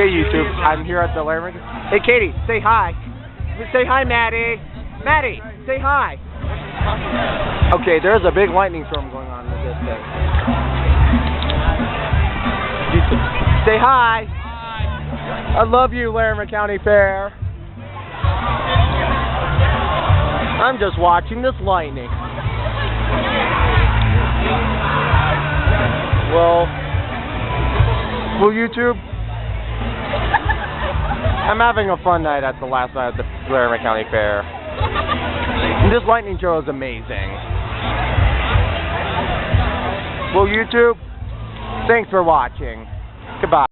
Okay, YouTube, I'm here at the Laramie. Hey, Katie, say hi. Say hi, Maddie. Maddie, say hi. Okay, there's a big lightning storm going on with this thing. Say hi. I love you, Laramie County Fair. I'm just watching this lightning. Well, YouTube, I'm having a fun night at the last night at the Laramie County Fair. And this lightning show is amazing. Well, YouTube, thanks for watching. Goodbye.